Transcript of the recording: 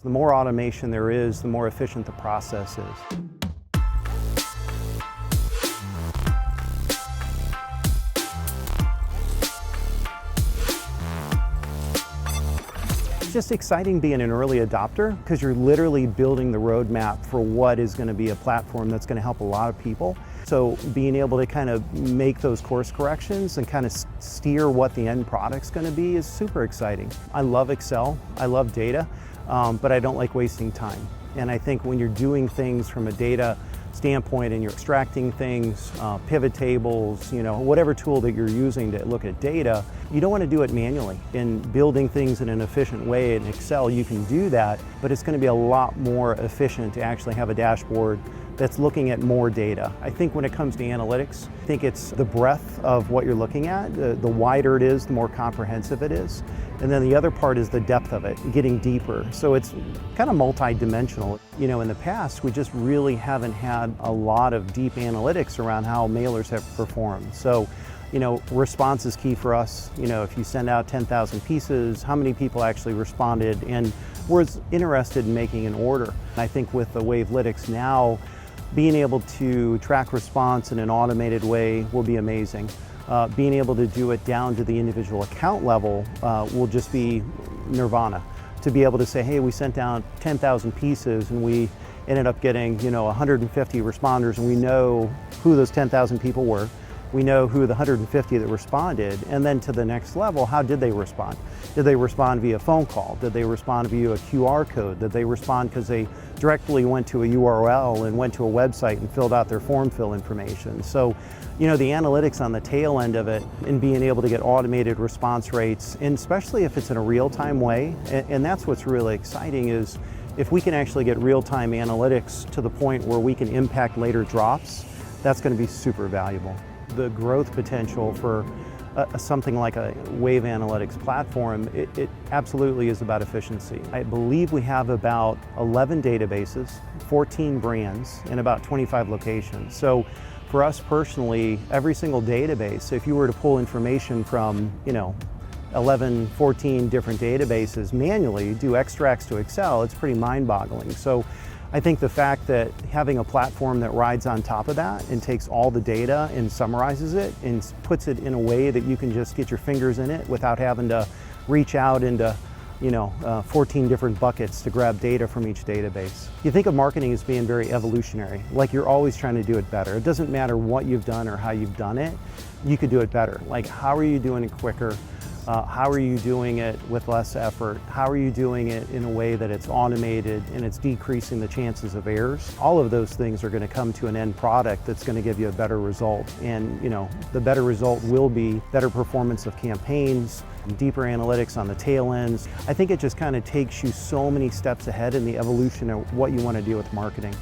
The more automation there is, the more efficient the process is. It's just exciting being an early adopter because you're literally building the roadmap for what is going to be a platform that's going to help a lot of people. So being able to kind of make those course corrections and kind of steer what the end product's going to be is super exciting. I love Excel, I love data, but I don't like wasting time. And I think when you're doing things from a data standpoint and you're extracting things, pivot tables, whatever tool that you're using to look at data, you don't want to do it manually. In building things in an efficient way in Excel, you can do that, but it's going to be a lot more efficient to actually have a dashboard that's looking at more data. I think when it comes to analytics, I think it's the breadth of what you're looking at. The wider it is, the more comprehensive it is. And then the other part is the depth of it, getting deeper. So it's kind of multi-dimensional. In the past, we just really haven't had a lot of deep analytics around how mailers have performed. So, response is key for us. If you send out 10,000 pieces, how many people actually responded and were interested in making an order? I think with the Wavelytics now, being able to track response in an automated way will be amazing. Being able to do it down to the individual account level will just be nirvana. To be able to say, hey, we sent down 10,000 pieces and we ended up getting 150 responders, and we know who those 10,000 people were. We know who the 150 that responded, and then to the next level, how did they respond? Did they respond via phone call? Did they respond via a QR code? Did they respond because they directly went to a URL and went to a website and filled out their form fill information? So, the analytics on the tail end of it and being able to get automated response rates, and especially if it's in a real-time way, and that's what's really exciting is if we can actually get real-time analytics to the point where we can impact later drops, that's going to be super valuable. The growth potential for something like a Wave Analytics platform, it absolutely is about efficiency. I believe we have about 11 databases, 14 brands, and about 25 locations. So for us personally, every single database, if you were to pull information from 11, 14 different databases manually, do extracts to Excel, it's pretty mind-boggling. So I think the fact that having a platform that rides on top of that and takes all the data and summarizes it and puts it in a way that you can just get your fingers in it without having to reach out into 14 different buckets to grab data from each database. You think of marketing as being very evolutionary, like you're always trying to do it better. It doesn't matter what you've done or how you've done it, you could do it better. Like, how are you doing it quicker? How are you doing it with less effort? How are you doing it in a way that it's automated and it's decreasing the chances of errors? All of those things are going to come to an end product that's going to give you a better result. And the better result will be better performance of campaigns, deeper analytics on the tail ends. I think it just kind of takes you so many steps ahead in the evolution of what you want to do with marketing.